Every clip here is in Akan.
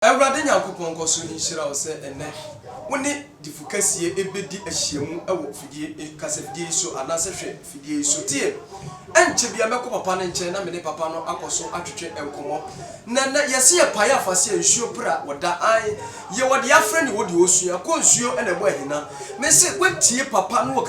Everybody Yankopon koso inshira wo se ene woni difukasiye ebedi ahyiamu ewo fidie kasafidie so anase hwe fidie so tie enche bia meko papa ne nche na me ne papa no akoso atwetwe enkomo na yese ye paye afase nsuo pra woda an ye wode afre ne wode osua ko nsuo ene bo ahina me se wetie papa no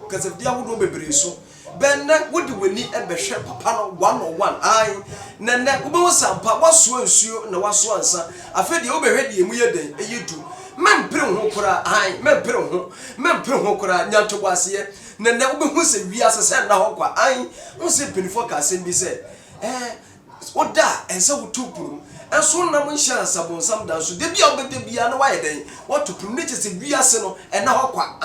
kasafidie ahodo bebre so benna wodi wani ebehwe papa no 101 ai nene wo sampa waso nsuo na waso ansa afede wo behwe die mu yeden eyidu mempre ho kora ai mempre ho kora nyanto bwase nene wo behu se wiase se na ho kwa ai wo se penifo ka asem bi se oda ense wo tupuru enso na mo nhia sabonsam dan so de bia obede bia na wayeden wo tupuru ne chese wiase no ena ho kwa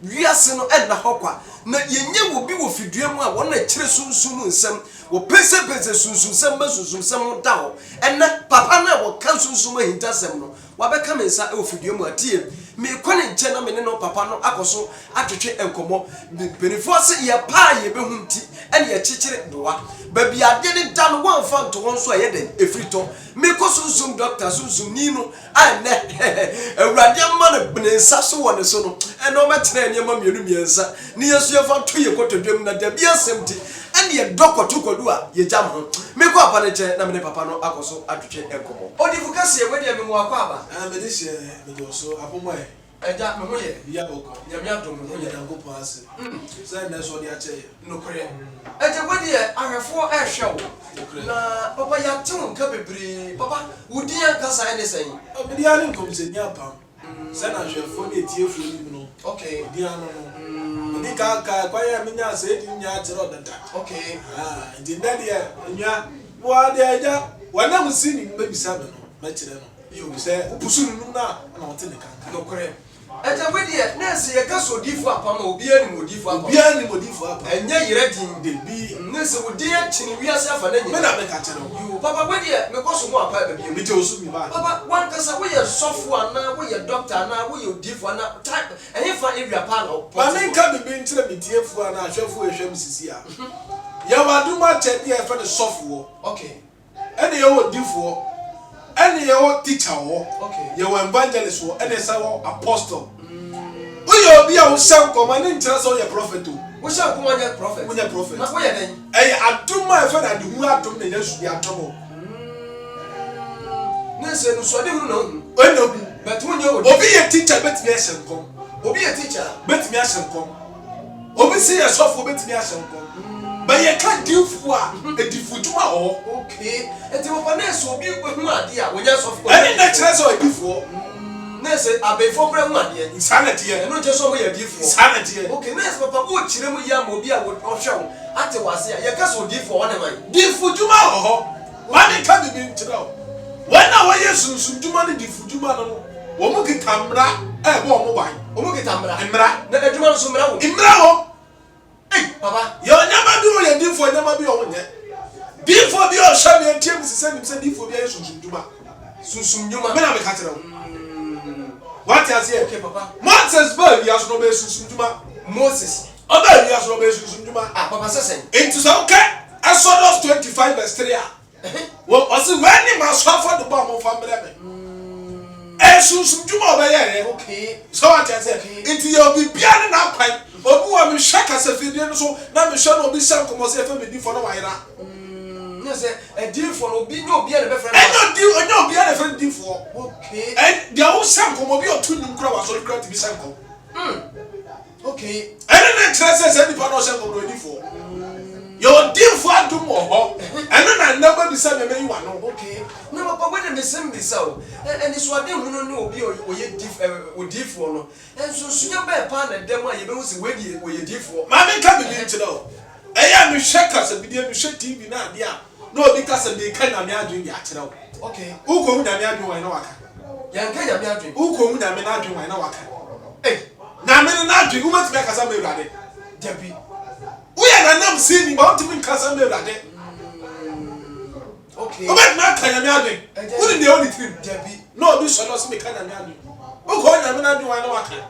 wiase no ena ho kwa na yenye wo bi wo fidua mu a wo na kire sunsun nsem wo pese sunsun sem ba sunsun sem da ho ena papa na wo kan sunsun ahinta sem no wa be ka mensa e wo fidua mu atie me kwani nche na me ne no papa no akoso atwetwe enkomo benifo se ye pa ye be hunti ene ye chichire doa ba bia de ne da no wan fa nto won so ye den efrito me ko sunsun doctor sunsun ni no ane awurade ma na benensa so won so no ene o metre ne ma mienu miensa ni yesu ye fa to ye kotodwem na da bia semti ene ye dokoto kodu a ye jam ho me ko apa ne che na me ne papa no akoso atwetwe enkomo odifukase ye wedi me mo akwa ba me de she me do so apomo eja me ho ye ya boko nyamia dom me ho ye dango paase say na so de ache no kore eja wedi ye ahwefo ehwe wo na papa ya tun ka bebre papa wudi an kasa ene sen me de ya nkom se nya pam say na hwefo de tiefu ni no okay di ano no ni ka kwa ya me nya se di nya tero dada okay di na de nya wa de eja wana musini mbe bisa me no ma kire no yo se upusu nunu na wote ne kan no kore eja wedi nese ye kaso difo apama obi ani modifo apama obi ani modifo apama enye yire din de bi nese wodi achini wiase afa na me na me ka kire no yo papa wedi me koso mo apa ba bi me je osu mi ba papa wan kasa we ye sofo ana we ye doctor ana we ye difo ana type enye fa area pa na pa me nka bi ntire me tiefu ana ahwefo ehwem sisi a ya waduma chedi e fa de sofo okay ene ye wo difo ene ye wo teacher wo okay ye wo evangelist wo ene sa wo apostle uyo obi a wo shan koma ne ntira so ye prophet o wo shan koma ye prophet wo ye prophet na wo ye den aduma e fa na de hu adum ne yesu bi atomo nese no so de hu no ene obi but wo nye obi ye teacher betimi a shan kom obi ye teacher betimi a shan kom obi si ye sofo betimi a shan kom ba ye ka difu a edifu duma ho okay enti wo pa nese obi hu ade a wo nya sofo ene na kire so edifu nese abefo bra hu ade insanity e no je so wo ye difu insanity e okay nese papa wo kire mu ya ma obi a wo hwe wo ate wase a ye ka so difu wona man difu duma ho ma ne ka bi ntira o wana wa yesu duma ne difu duma no wo mu ki kamra e bo mo ban o mu kita mra na aduma no so mra wo imra ho papa yo nyama bi wo ye difu nyama bi o nye difu bi o hwa me ntiem se difu bi yesu duma sunsun nyuma me na me ka tira o what you say okay papa Moses ba bi aso no be sunsun duma Moses oba bi aso no be sunsun duma papa sesen into so okay Exodus 25 verse 3 wo o se when ni ma so for the bomb of family me sunsun duma oba ye okay so what you say into you be bia na kwan obi wa me hwa kasafidie no so na me hwa no obi shan komo se fa me di for no waira nese difu no obi no obi na be friend enyo obi na friend di for okay dia wo shan komo bi o tunu nkura wa so kura ti bi shan komo okay ene na kire se di pa no shan komo di for yo di for adum ho ene na naba bi sa me yi wa no okay na papa we de mesem bi sa o ene so ade hu no ne obi o ye difu no enso sunya be pa na dem a ye be hu se we di o ye difu ma me ka bi ntira o eya me hwe kasa bi de me hwe TV na ade a no obi kasa be ka na me adun ya kire o okay uko hu na me adun wa na waka yan ka ya me adun uko hu na me na adun wa na waka na me na adun u ma ti kasa me urade jabi uya na nam si ni ba o ti me kasa me urade okay o ba na ka ya me adun u ni de o ni trim jabi no obi so no si me ka na me adun uko na me na adun wa na waka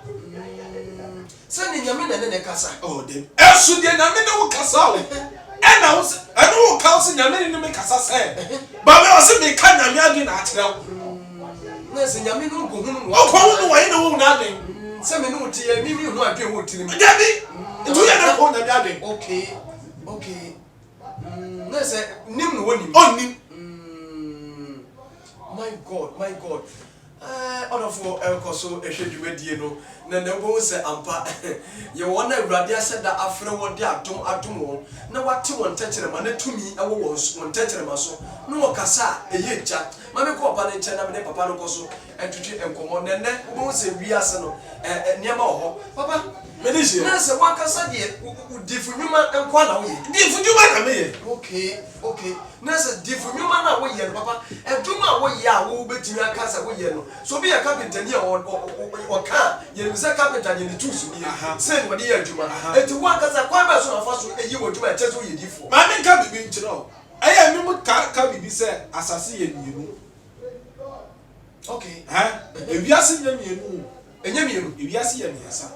sani nyame na ne kasa oh dem esu de nyame ne wo kasa o ena wo enu wo ka o si nyame ne me kasa se ba me o si me ka nyame adun na akira wo Nese nyame no go hunu o ko hunu wa ina wo na den se me no tie mi no adwen wo tirim dabi ntu ya na ko na bi aden okay nese nim no woni onni my god onofo elkoso ehwedwumadie no na bo se ampa ye wona awurade aseda afre wode adom won na wate won tekyerema na tumi ewo won tekyerema so no wokasa eye gya mame ko opa ne nche na me papa no koso entwetwe enkomo nene bo se wiase no niam oho papa me ni je na se wakasa de difunwuma enko na wo ye difunwuma na me ye okay na se difunwuma na wo ye papa edwuma wo ye a wo betimi akasa wo ye no so be a carpenter ni o ka ye bisa carpenter ni tools ni say wo de ye adwuma enti wo akasa kwa ba so na fa so eyi wo adwuma eche so ye difo ma me nka bibi nkyiro aya mi mu ka bibi se asase ye mienu okay ewiase nya mienu enye mienu ewiase ye miensa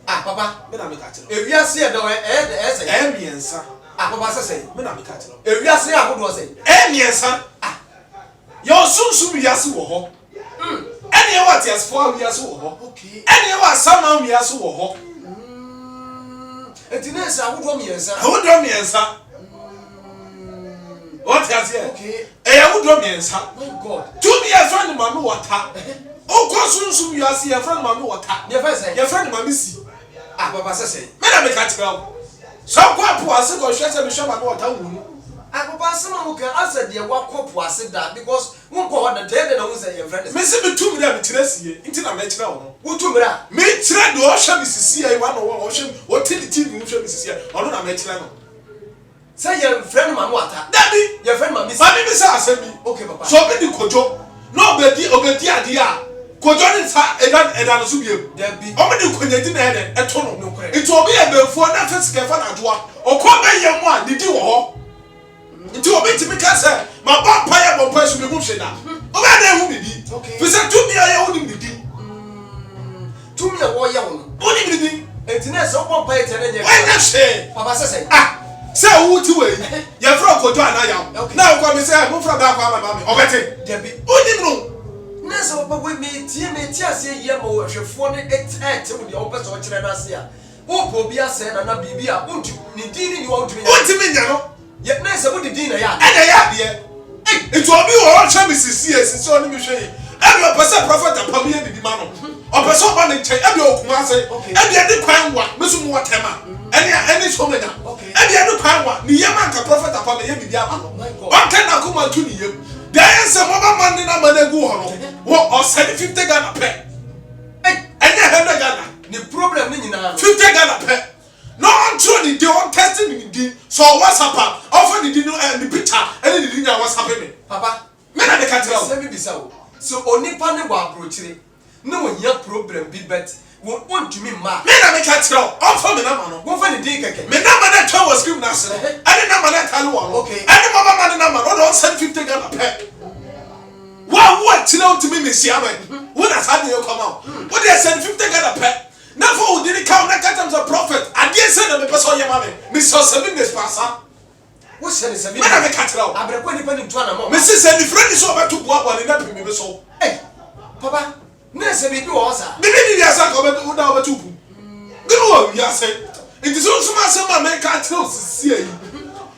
papa me na me ka kiro ewiase ye do ese miensa papa say me na me ka kiro ewiase ye agodo say miensa yo sunsu wiase wo ho ene ye what yes for wiase wo ho okay ene ye wa sama wiase wo ho enti na ese agodo miensa what yes here okay agodo miensa my god 2 years friend mama wata o ko sunsu wiase ye friend mama wata ye friend mama si papa say me na me ka kiro so kwa po ase go hwese me hwe mama wata wunu papa say no kan asa de wakopo ase da because won ko hoda de na won say your friend me se me tum na me kire sie nti na me kire wo wo tumra me kire de o hwe me sisi ai wa no wo hwe o tili tili wo hwe me sisi ai ono na me kire no say your friend mama wata dabi your friend mama me say asemi okay papa so be di kojo no obedi ade a kojo ni sa edan no so biem dabi o me di konyadi na ede eto no nti obi e befuo na fesike fa na doa okọ be yem a didi wo ho nti obi timi ka se ma ba pa ya bo pa su me hu hwe da o ba na hu bibi fi se tu mi aye hu ni bibi tu mi wo ya wo o ni bibi enti na se o pa ete na nye wa na hwe papa say se wo ti we ya fra kojo ana ya na ko mi se mo fra ba kwa mama mi obete dabi o ni no na se papa we me tie ase ye ma wo hwefo ne ete wo de o pese o kire na ase a wo po bi ase na bibi a wo ni dini ni wo ntumi nya no ye na se wo di dini na ya ene ya de etu obi wo hwe mi sisi oni mi hwe yi ebi o pese prophet apam ye bibi ma no o pese o ba ne nche ebi o kuma ase ebi edi kwan wa mesu mu watema ene so menya ebi edi kwan wa ni yema nka prophet apam ye bibi ama no o kan na kuma tu ni yem de yense mo ba man ni na manegu ho no wo o send 50 Ghana pe ene 100 Ghana ni problem ni nyina 50 Ghana pe no control ni dey on testing ni di so WhatsApp offer ni di no the picture ene ni di nya WhatsApp me papa me na de ka tell se mi bisa wo so onipa ne wa approachire na wo nya problem bi bet wo ntumi ma me na me ka tell offer me na ma no wo fa ni din keke me na ma na twa was screen na se ene na ma na tell wo okay ene ma ma na ma no don send 50 Ghana pe wa tell ntumi me sia me wo na sa de you come out wo dey send 50 Ghana pe na for we didn't count na katam the prophet adie say na me person ye ma me so 7 days passa wo se ni se mi me na me ka tell abre ko ni pa ni ntwa na mo me si say the friend is over to boa boa ni na pimi me so papa na se bi wo sa me ni ya sa ko be wo da wo tu pu me wo ya say it is also my say ma me ka tell sisi yi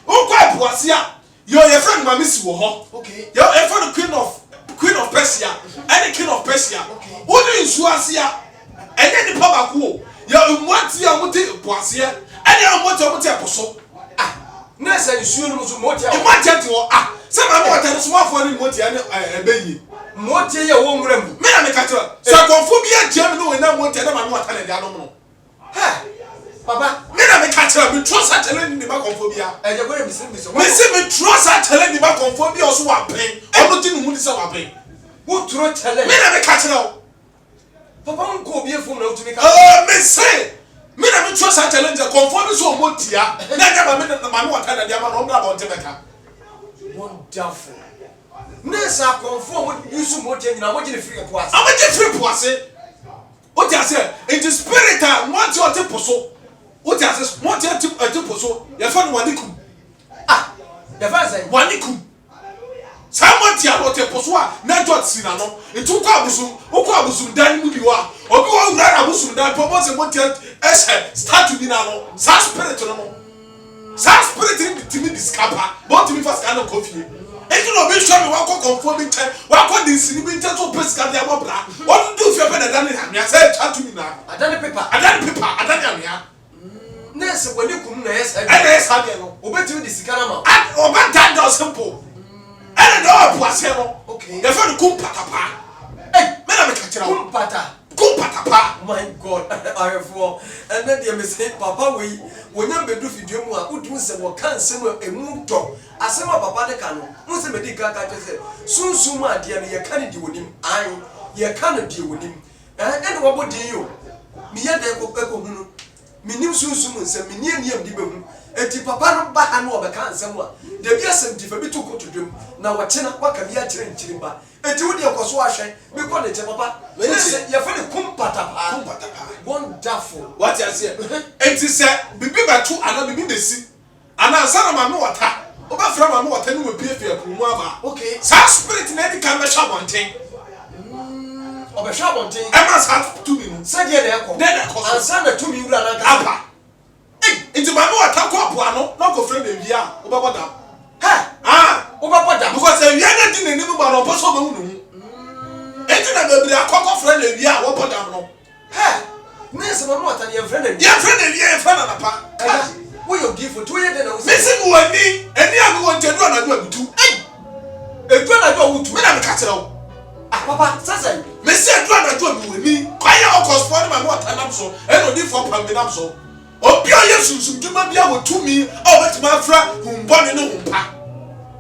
o kwa puase a your friend ma me si wo ho okay your friend queen of Persia any king of Persia wo ni nsu ase a ene ni pa ba ko ya umwati a muti puase ene umwati aposo na se nsuo no so motia umwati ati wo se ma me wata so wafo ni umwati ene ebeyi motia ye wo nwura mu me na me ka tell se konfo bi atia me no we na umwati ene ma me wata na dia no no papa me na me ka tell me trust a tell ni ma konfo bi a eje gore mi se me se me trust a tell ni ma konfo bi o so wa pen ono ti nu mu di se wa pen wo tro tell me na me ka tell papa nko obi efum na otumi ka me say me na me trust a challenge confirm so motia na nya ma me na ma me wata na dia ma no bra bon tebeka wonderful na sa confirm use motia nyina mo gine free poase amaje free poase o ti ase in the spirit what you te poso o ti ase what you te poso ya fa no wanikum ya fa say wanikum Someone tia no te poswa na dot sina no. Ntu ukọ abusum dan mu bi wa. Obi wo wura abusum dan popo se motia start to be na no. Sa spirit no. Sa spirit ti mi discapa. But me first kind of coffee. Enti no be show me wa ko conform me ten. Wa ko din sini bi ten so pesca dia mo bra. What do you feel better than me? I say start to be na. Adani paper. Adani ya. Nese wani kum na yes. Yes ha no. Obetimi di sikana ma. Oba that simple. And the Poisero, okay. The friend Kumpatapa. Hey, Madame Catcher, Kumpatapa. My God, I have four. And then the mistake, Papa, when you do video, who do say what can say a moon talk. I say, my Papa, the canoe, Musa Medica, soon, my dear, you can't deal with him. You can't deal with him. And what would you? Me had a Minim Susun, and Minium Dibum. Eti papa no ba ha no obeka nsem a da bi asem difa bi to kotodwem na wache na waka bi a kire nchirimba eti wo de koso ahwe bi ko ne che papa we say ye fa ne kumpata wonderful what you say enti say bibi batu ana bibi besi ana sana ma no wata oba fra ma no wata ni we pie akumu aba okay sa spirit na di kan be sha bonten oba sha bonten e ma sa to mi no say de na ekọ ansa na to mi wura na ka apa Into my more attack up one, not go friend of ya, Obabada. Ha! Obabada, because if you are not in the name of our possible moon. Ain't a cock friend of ya, Obadano. Ha! Miss Mamma and your friend, your friend of ya, friend of Papa. Will you give for 2 years? Missing one me, and the other one to run a do two. A brother go to Madame Catero. Papa, Sassan, Mr. Brother do with me. Quiet, of course, for my water and I'm so, and no different from so. Obia Yesu duma bia wo tumi o betima fra humbone no humpa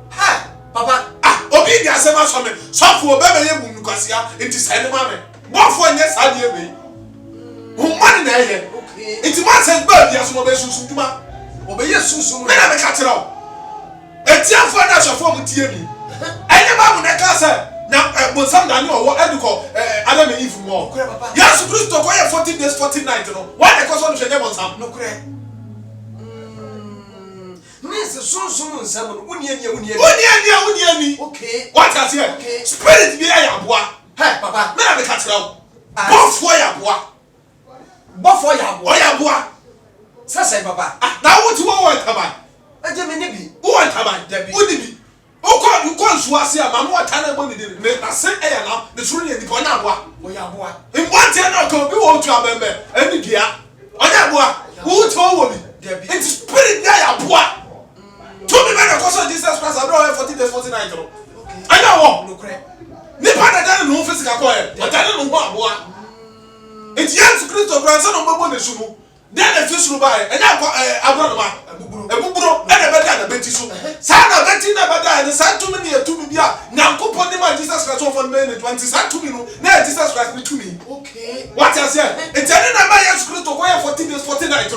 ha papa obi dia sema so me sofo obebe ye bu nukwasia enti sai ne ma me bofo nye sadie be humbone na ye okay enti ma se ba bia so mo be susu duma obe Yesu me na me ka kire o enti afo na sofo mo tie mi enye ba mu na ka se na bonsam da ni owo eduko Adam and Eve mo Yesu Kristo ko ye 14 days 14 nights no why the cause of the bonsam no kure Miss Sunsun nsam no woni ani okay what has here okay spirit bi ya boa hey papa me na me ka kire o bofo ya boa sasa papa na wo ti wo taban aje me ne bi wo taban wo ni bi you call Swasi, Mamma, Tana money, I say, now, the truly and the Ponabua, in one tenor, come you to a member, and the Gia, Onabua, who told me, it's spirit, Yabua. Told me, man, because of Jesus Christ, I don't have 40 days, 49. I know, no crap. Nipana than no physical coil, but I don't know what. It's Jens Christo, grandson of Mabon Sumu. Then the fish will buy, and I brought a bubro, and a better Betty Sue. Sana Betty never died, and sent to me to me. Now, Kupon Jesus Christ over minute, when he sent to me, now Jesus Christ to me. Okay. What I said, it's another man's screw to wear 14 days, 49.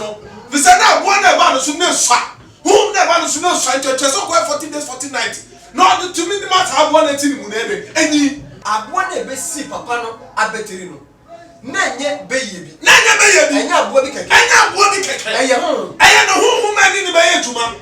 We said, now one about the Sunnah, whom never the Sunnah trying to just wear 14 days, 49. Not to me, the matter I wanted to Munebe, and ye, I want a best Papano, a betterino. Nanya baby. Enya bobi keke. Enya no hu ma ni ba yetuma.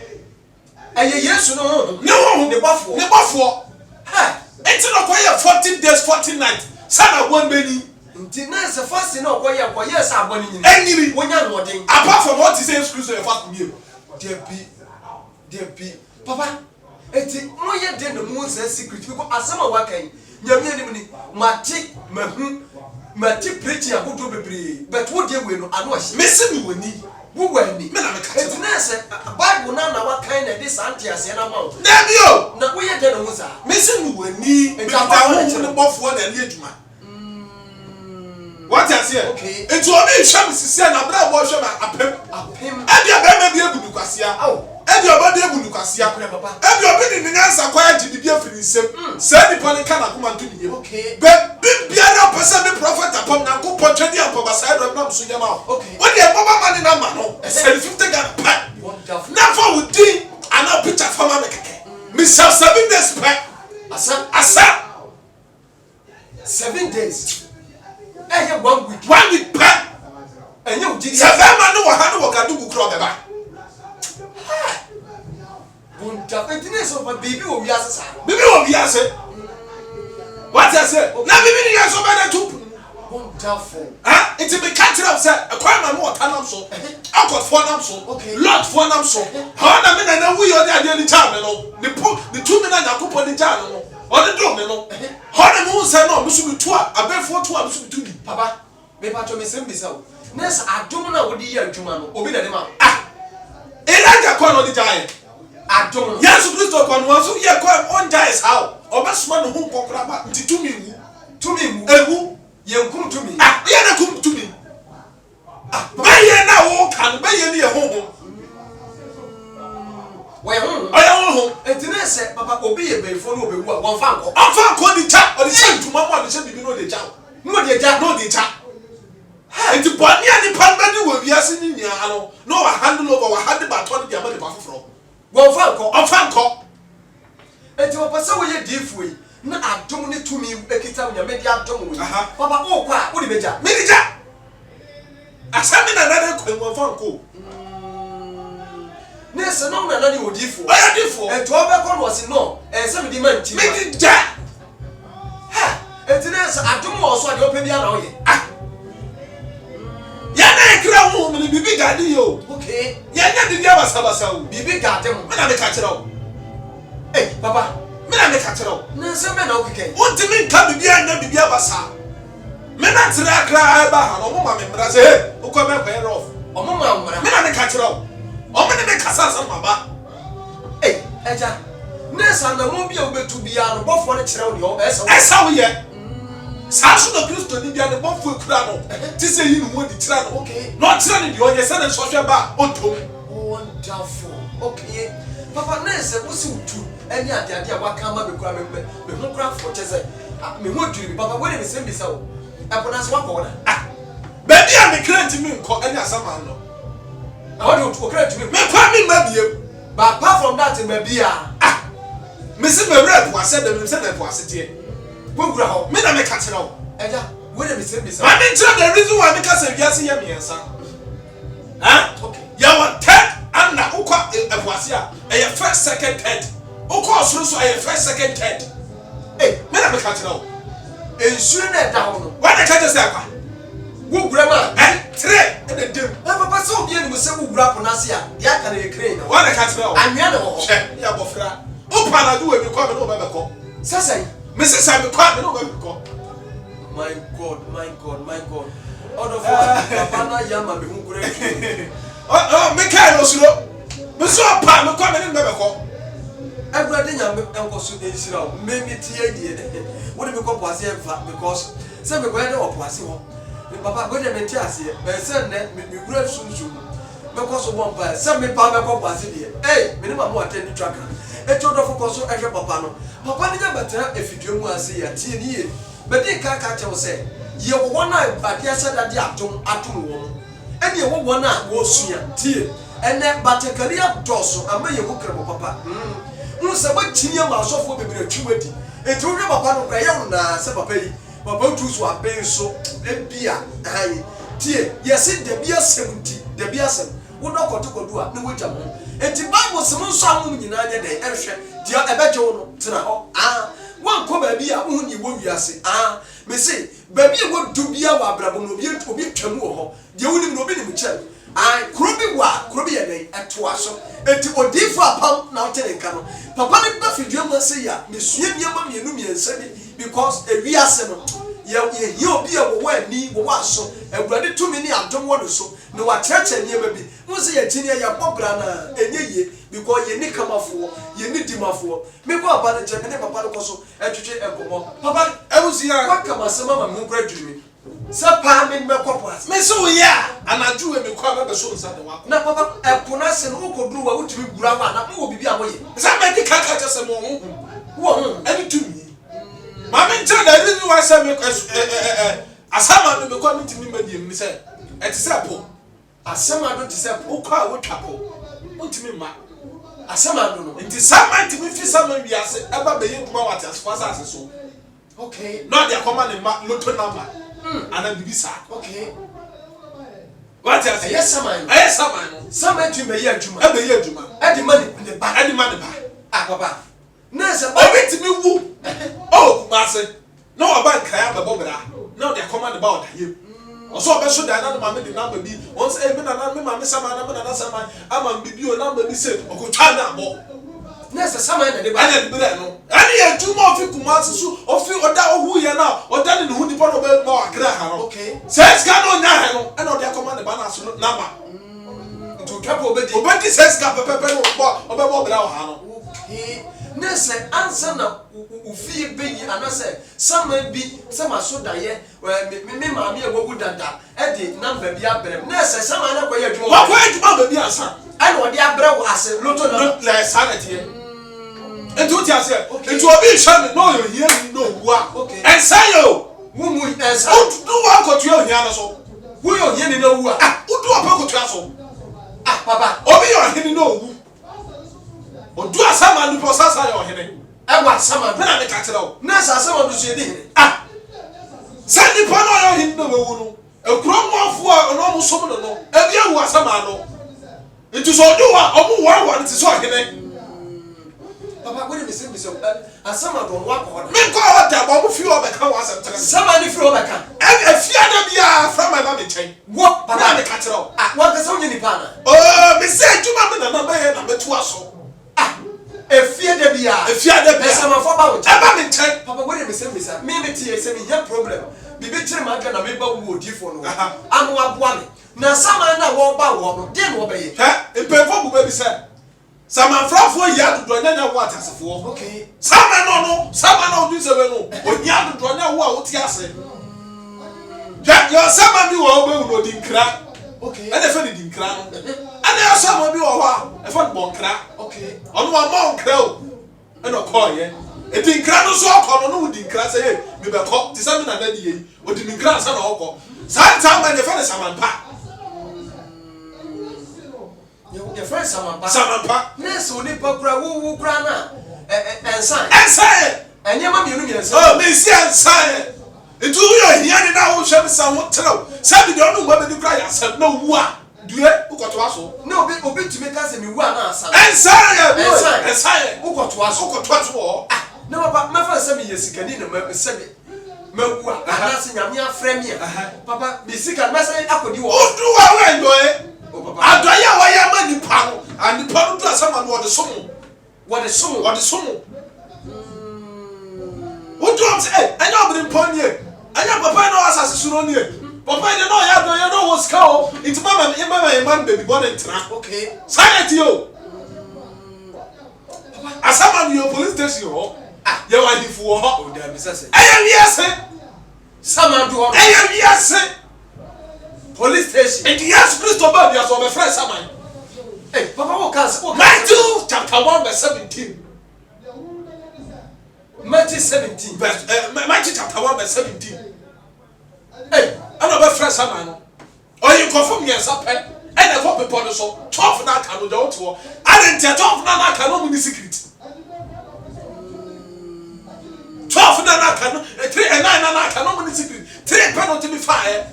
Enya Yesu no hu. Ne bofo. Ha. Enti no koye 14 days 14 nights. Sana won beni. Nti na se fast na koye sa aboni nyini. Enyiri wonya no den. Apart from what he says Christ your fast me. There be. Papa. Enti mo ye den no mo say secret because asama wakan. Nyame anim ni mate mahu Mati preaching a good baby, but what you will know, missing you ni. Who will be? It's nice. Bible now, what kind of this auntie as an amount? Nebio! Now we are done with her. Missing you ni, and I'm the buff one and yet man. What I say? Okay. It's only Shams is saying, I'm not washing a pim. And your baby able to Cassia. Oh. And your body able to Cassia, Papa. And your bed in the answer quiet to be for the same. Send the panic can come to you. Okay. But big piano person, the prophet upon Naku Pochetti upon the side of Nam Suyama. Okay. When you have Mama in a man, I said 50 got a pack. Never would think and not picture for my Miss 7 days back. Asa 7 days. And you 1 week. 1 week back. And you did 7 man no one can do crop. Bunta fetine so pa bibi wo wiase sa. Bibi wo wiase. What I say? Na bibi ni yaso ba na tupu. Bunta fo. Ah, it be catch up say, e kwa ma no tanam so. Akot for nam so. Lot for nam so. How na me na wu yo dey ade ni cha me no. Ni tu me na Yakobɔ ni cha no. O de do me no. How na mu say no, me so me tu a, abefo tu a me so me tu bi. Papa, me pa to me sem bisa wo. Nessa adom na wo di ya adwuma no, obi na de ma. Ah. Elijah kwa no di jaye. Adom. Yesu Kristo kwa no so ye kwa on jaye how. Obasuma no hu kokora ba nti tumi wu. Tumi mu. Ewu. Yenkum tumi. Ah, ye na kum tumi. Ah, ba ye na wo kan, ba ye ni ye ho. Wo ye ho. Oya ho. Etine se papa obi ye befo no obewu a won fa nko. Afa ko di cha, o di se ntuma mo a di se bibi no de cha. No de ja. No de cha. Enti boni ani pan ba di wo wiase ni nia ano. No wa handle over wa hand ba to di ama de ba foforo. Won fa nko. Afa nko. Enti papa se wo ye difu yi. Na adom ne tumi ekita nyame di adom wo. Papa o kwa wo di beja. Me di ja. Asami na na de ko fa nko. Nessa no na di odifu. Oya difo. Enti obe ko no se no. Se me di man ti. Me di ja. Ha. Enti nessa adom wo so ade ope bia na wo ye. Ah. Ya na ekra wo me bibi gadi yo. Okay. Ya nya di dia basa wo. Bibi gadem. Me na me ka kire wo. Eh, papa. Me na me ka kire wo. Nessa me na o keke. Ontimi nka bibi anya bibi abasa. Me na tira akra ba ha no mo ma me mra se he ukọ me kwa rof. Omo ma mra. Me na me ka kire wo. Omo ne me kasa sa maba. Eh, eja. Nessa na mo bia obetu bia no bofo ne kire wo de o esa. Esa wo ye. Sa so no Kristo ni bia ne bofo ekura no. Ti se yi no mo di tira no. Okay. No tira ni de o ye se ne sohwe ba ontom. Wonderful. Okay. Papa Nessa wo si utu. Eni ade ade a waka ma be kura me ho kura fo chese. Me ho dwiri papa we ne sem bisa wo. Epona se wakọ na. Ah. Ba bia me kra ntimi nko eni asama no. How do you create me? Me kwa mi mabie. But apart from that, maybe Ah. Me se me rap wa se dem se na po asete. we gura ho. Me na me ka kire wo. Eja, we dey say be say. Ma me tell the reason why me ka say wiase ye me ensa. Ah? Okay. Ya wa third and na ukwa ebuase a e first second third. Ukwa osoro so e first second third. Eh, me na me ka kire wo. Ensure na da ho no. Wa na ka say akwa. We gura ma. Tire e de dem. Papa say obi eni mo say we gura po na se a. Ya ka na e crane. Wa na ka kire wo. Anwia na ho. Hwe, ya bofra. Upa na do we me kwa me no be ko. Sasa Me se say me kwa me no be ko. my God. Out of papa na ya ma me hu gura. Oh, me kai no suro. Me so pa me kwa me no be ko. Everybody nyam enko so ensira o. Me tie die. Wo de me ko poase enfa because say me ko ya de o poase ho. Papa go de me tie ase. Me say ne me gura sunsun. Me ko so bon pa. Say me pa me ko poase die. Eh, me ni ma mo attend tracker. E to do fo so ehwe papa no. Papa ni nya betra efidue mu ase ya tie ni ye. Be dey ka che wo say ye wo wona ade ase dade atom wo. Ene ye wo wona wo sua tie. Ene batekari adoso ama ye wo krebo papa. Se ba chinia ma asofo bebre atwimadi enti wo papa no kra ye na se papa yi papa tu so aben so ebia han tie yesi de bia semti de bia sem wo no kotokodu a ne wo jam enti bible sem nso ahom nyina nya de ehwe dia ebeje wo no tena ho wan ko ba bia wo ni wo wiase me say ba bia wo du bia wa abrabo no obi twam wo ho de wo ni no obi ni mu che krobi ye nei eto aso enti odifo apam na otene nka no papa ne ba fidua ma se ya mesua niam mienu miensa bi because ewiase no ye obi a wo ani wo aso awurade tumi ne adom wo no so ne wa cheche niam bi mo se ye tini ya bobra na enye ye because ye ni kamafo ye ni dimafo me ko aba ne je me ne papa ne ko so etwetwe enkomo papa Ewusia. kwa kama sema ma me nkura dwumi sa pa me mekopo as Me so ya anaju we me kwa be so nsa de wa. na papa epona se no koduru wa utimi gura wa na mo bibi amoye Sa me di kaka che se mo hu. wo Ani tumi. Ma me ntia na reason why say me asama no me kwa me timi ma di mi se. E ti se po. asema do ti se Wo kwa wo twa po. Untimi ma. asema do no Nti sama ntimi fi sama wiase eba be ye kuma wate asfasa ase so. okay No dia koma ne ma loto number. Ana bibi sa. okay What else? Yes, Saman. Yes, Saman. Saman to me, Juma. Every year, Juma. Eddie money in the back. Eddie money back. Ah, Papa. Nasa, oh, wait to me, woo. Oh, Master. No, about Kayaba Bobra. Now they are command about you. Also, I should have done my number be once a minute, I'm a Saman, I'm a baby, or number be said, or go China. Nasa Saman and the back. I had 2 more people, Master, or few or down who you are now, or done in who the part of it more. Okay. Says Gano Nahano, and all their command about us number. To trouble, but Betty says Kappa or Bob. Okay. Nasa answer now. Ufi be and I said, some may be some are so dire where me mammy would that Eddie number be up there. Nasa, some other way to what way to mother be a son? I know the abra was a little less sanity. And to tell you, it will be shame, no, you hear me, no, what? Okay. And say you, whom we as out to do one got you here, so who you hear no who do a pocket castle? Ah, Papa, or be your heading no who. Or do a summon to process your heading. I want someone to catch it out. Nasa, someone to say, ah, send the panel in the moon. A crumb of war, an almost someone, and you was a man. It is all you are, or one to saw him. Papa, what is it? And someone don't walk on. Men go out there, but few of the cows and somebody from the car. And a few from my mammy chain. What, Papa, the catch it out. What is on the panel? Oh, Miss Saint, you mamma, number 2 or so. A fear de bia, a fear de bia, some of about Papa, what is the same? Maybe it's a problem. Be better, my gun, a member would different. I'm one. Now, some are walk by one, then obey. In paper, baby, sir. Some are from 4 years to draw water for. Okay. Some are no, some are not usable. When you have to draw what you say. Jack, your summer you are going to crack. Okay. And if anything crown. And there are some of you are a fun bon crack. Okay. On one monk crow. And a coy, a thing crown so common who did crass ahead. Maybe a cop to summon another year. Or did you crass an alcohol? Sometime when the fellow summon pack. Your friend summon pack. Yes, only Papa who grana and sign. And say, and your mammy, oh, Miss Yan sign. It will be here now, shall be somewhat tell. Some don't know whether the cry said no one. Do you who got to us? No, people be to make us in one answer. And sire, who got to us? Who got to us? No, but my first 7 years, you can in a semi. Melwa, I'm not saying I'm your friend here. Papa, be sick and mess up with you. Oh, do I enjoy? I do I am money pound and the pound to someone what the sum. What the sum, what the sum. What do I say? I know the point here. I know Papa no assassin on here. Papa, you know what's called. It's Mamma, your man, baby, born in trap. Okay. Silent you. As someone your police station, you are here for oh, damn, I am yes, someone do I am yes, police station. And yes, Christo Baby, as my friend, someone. Hey, Papa, Matthew chapter 1, verse 17. Matthew 17, Matthew chapter 1, verse 17. Hey, I'm not a friend, someone. Or you confirm yourself, and I hope upon us all. 12 now can go to war. I didn't tell 12 now can know the secret. 12 now can 3 and 9 now can know the secret. 3 penalty be fire.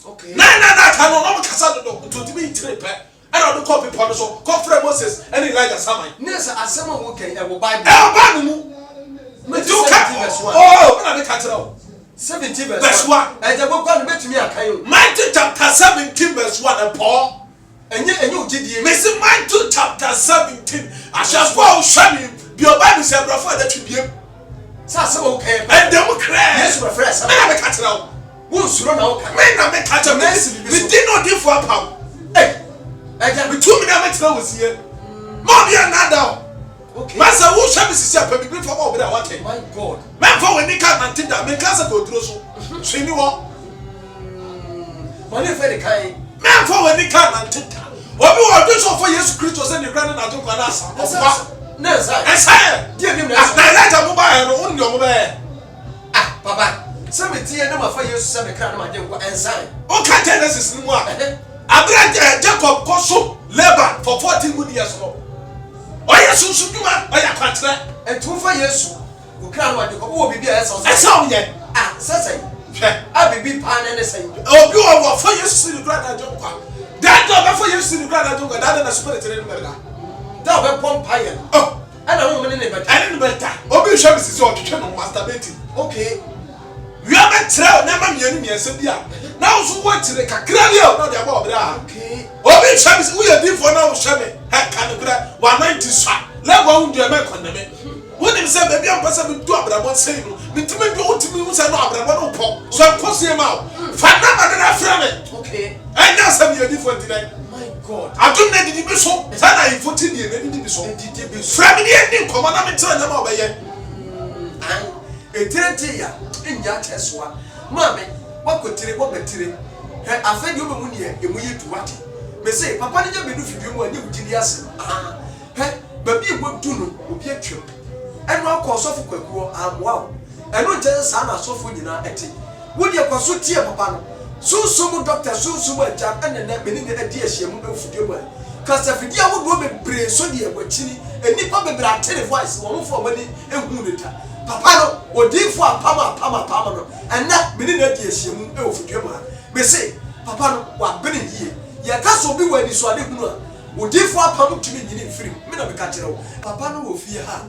Okay. 9 now can know Casado to be 3 pet. And I'll copy upon us all. Call Fred Moses and Elijah Samai. Nessa, as someone who can have a Bible. Oh, when I make it 17 verse 1. And the book on me a caillou. Matthew chapter 17 verse 1 and Paul. And you did Miss Matthew chapter 17. I shall fall shining. Be your Bible said, Brother, that you be a Sasso okay. And Democrat. Yes, my friends. I have a catch out. Won't run out. Men are make catch a mess. We did not give for a pound. Hey, I can be 2 minutes was here. Mommy and Nada. Okay. Master, who shall be sincere? Baby, for all that one. My God. Man, for when they can't maintain that, men can't go through so. So you know, money for the kind. Man, for when they can't maintain that. What we are doing so for Jesus Christ and the grand and I don't want us. No, sir. And sire, dear him, I let a mobile and only your mobile. Ah, Papa, 70 number for you, 7 crown, my dear, and sign. Oh, can't tell us is no more. I bred Jacob Kosso labor for 14 good years ago. Oh, yes, you do, I can't. And 2 for years, who can't want to go, oh, be a son. I saw yet. Ah, Sassy. I bibi pa na ne say obi wo for yesu ni kra na jonkwa that do for yesu ni kra na jonkwa that na spirit ni merga da be pom pa ye oh ana wo me ne beta ana ne beta obi hwe me sisi otwetwe no masturbating okay we are met trail na ma mienu miense bia na wo so wo tire kakra bia no de aba obra okay obi hwe me wo ye difo na wo hwe me ha ka ne kra 190 swa lego wo ndu me konneme wonim se baby am pasa me du abrabon sei no mitime bi otimi mu se no abrabon no po so posie ma fa na ma na fra me okay anya sam ye difo ndinai my god adum na didi bi so sa na ifo ti die na didi bi so didi bi fra me die ni komo na me tira na ma obeye an etirenti ya enya cheswa mame wakotire wobetire he afedi obemu ne emu yeduwate me say papa ne je bedu fidie mu ani wudini ase he babi ebodu no obi atwem eno akosofo kwakuo amwa eno nche sa na asofo nyina ete wodi ekoso tie papa no sunsumu doctor sunsumu aja enene meni ne adi ahiamu efudie mu kasa fidie awodo bebre so de ekwachini enipa bebre atene voice wo mfo mani ehunu neta papa no odifo apama no ena meni ne adi ahiamu efudie mu me say papa no wa bene yie ye kasa obi wani so ade hunu a odifo apam tumi nyini mfiri me na beka kire wo papa no wo fie ha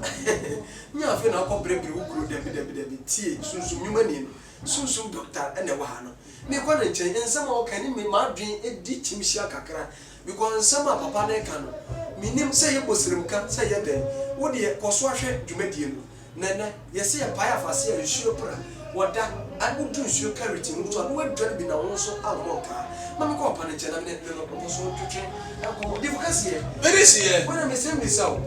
nya afi na akobrebre ukuro dem tie sunsun nyumani no sunsun doctor ene wa ha no me kwa na nchen ensem o kan me madwen edi chimhia kakra because ensem a papa na ka no minim se ye bosiremka se ye den wo de koso ahwe dwumadie no nana ye se ye pai afase ye nsuo pra woda abudu nsuo carrot mu to no wadwan bi na won so amoka mami ko pa na nchen na me no so twetwe ko di focus ye very see when me say me saw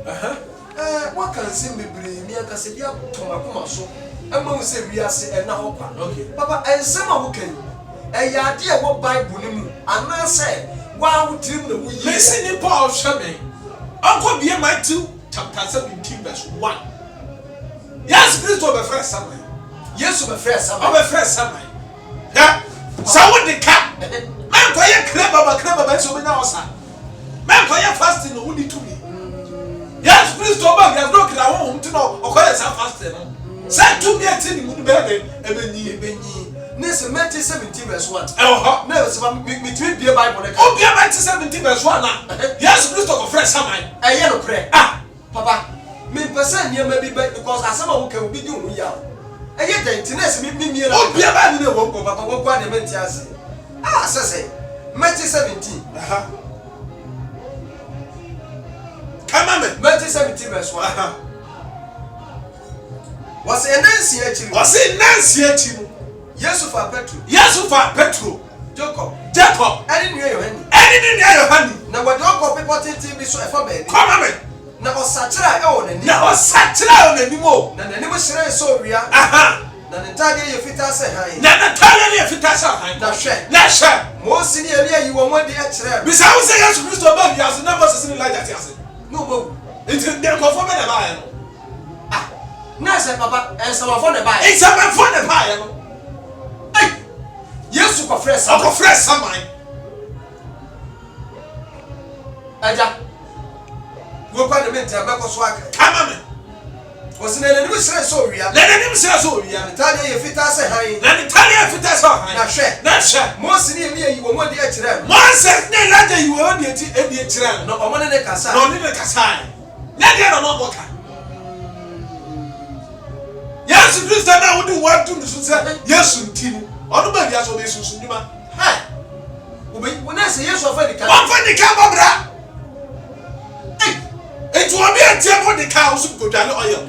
what can say me bri mi aka se bia tomakoma so ama se wiase na ho pa okay papa ensem a wo kan ya ade e wo bible ni mu ana se wa wo tirim na wo yi listen ni Paul hweme onko bie Matthew chapter 17 verse 1 yes Christ be fresh Samuel Yesu be fresh Samuel be fresh Samuel ya sawo de ka man ko ye kreba so be na osa man ko ye fasting no woni to me yes Christ ba yes no kira wo hum ti no okoye sa fasting no say to me ati ni mu be ebenyi Nese Matthew 17 verse 1. No, so me three be Bible na. Oh, be Matthew 17 verse 1 na. Yes, Christ go fresh Samuel. Eye no pray. Papa, me person near maybe because asama wo kan obi di hu ya. Eye den tinese me miera. Oh, be ba ni na wo ko papa wo kwa de menti ase. Sese. Matthew 17. Come on. Matthew 17 verse 1. Was enansi achi. Was enansi achi. Yesu fa Petro Jacob ani ni Yohani na wode okọ people tete bi so efa ba ni come on na osachira e wona ni mo na nani mo shire so wia na ntade ye fita se han na hwe mo si ni ele yi wo mo de a kire bi sa wo se Yesu Kristo ba bi aso na mo se ni Elijah ti ase no mo it dey go for me na ba ya no na se papa en sama for na ba ya it's sama for na ba ya no Yesu ko fresh Samuel. Aja. Wo kwa de menti abeko so aka. Kama me. Wo se na ni mo sire so wia. Italia ye fita se han. Na hwe. Mo se ni emi yi wo mo de a kire. Mo se ni laje yi wo de ti e de kire. No omo ne kasa. No ni ne kasa. Na de no boka. Yesu Kristo na wo de wo du nsu se Yesu ntini. Onu ba bia so be susu nduma. Ha. Wo na se Yesu afa dika. Wo fa dika babra. Etu obi atie mo dika wo su ko dwale oil.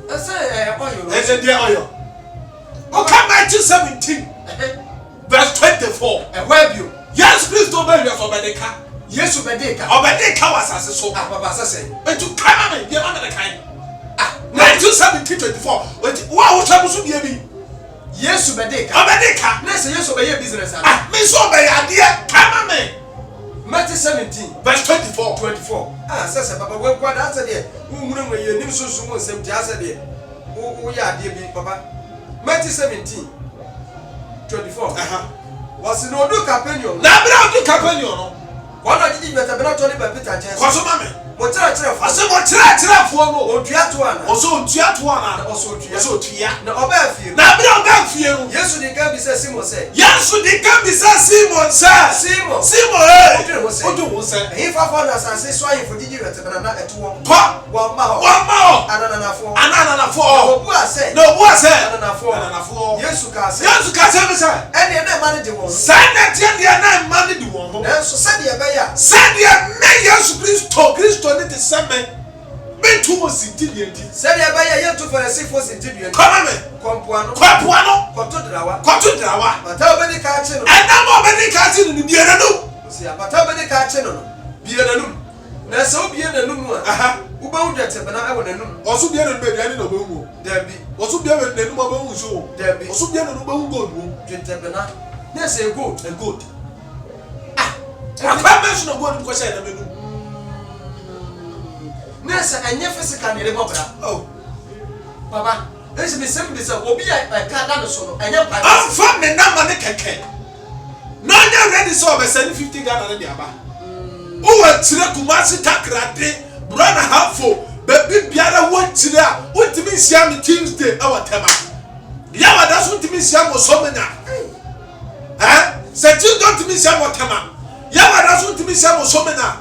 Ese oil. Ese dia oil. O come Matthew 17 verse 24. Where bio? Yesu Kristo ba bia so be dika. Yesu be dika. Obedeka wasase so. Baba sese. Etu kama me bia ma na kan. Matthew 17:24. Wa wo chabu so bia bi. Yesu bedeka. Obedeka. Na say Yesu be your business ah. Me so be ade kama me. Matthew 17 verse 24. Sese papa we kwa da say de. Unhunu we ye nim sunsun mo nsem ti ase de. Wo ya ade bi papa. Matthew 17:24. Was no do Capernaum. Na bra do Capernaum no. Kwa na jiji beta bena to ni ba Peter Chen. Kwa so mame. Mo tira fo. Ase mo tira fo no. Otua to ana. Oso otua to ana. Oso otua. Oso otua. Na oba afie. Na bra oba afie no. Yesu di kan bi se Simon say. Yesu di kan bi sa Simon say. Simon. Simon odu wo say. He fa for na say so ayi for digi wete na etu won. Kwa Wa ma ho. Anana fo. Obu ase. No obu ase. Anana fo. Yesu ka say me say. Ene na ma ne de won. Say na tie de na ma ne de won. Na so say de be ya. Say de me Yesu Kristo ne te seme. Me tu mo sinti de enti. Say de be ya ye tu for the six for sinti de enti. Come me. Kompoano. Koto drawa. Bata obedi ka che no. Ena mo obedi ka che no ni biara no. Si bata obedi ka che no. Biara no. Na se obi na num a. Aha. Wo ba wudwa te bana awo na num. Oso biara no be aduane na obawu. Dabi. Oso biara na num obawu so. Dabi. Oso biara no obawu gold wo. Twete bana. Na se gold. Ah. Akwa me so no gold ko sha na menu. Na se anya physical ne le bobra. Oh. Baba. Ese me sem bisa obi a ka da no so no. Anya pa. Amfa me na ma ne keke. No nya ready so be send 50 Ghana na dia ba. Uwa tire Kumasi Takrade, brother Hafo, baby biara wo tire a, utimi sia me Tuesday awatema. Yawa da so utimi sia mo so menya. Se ti don't utimi sia mo tema. Yawa da so utimi sia mo so menya.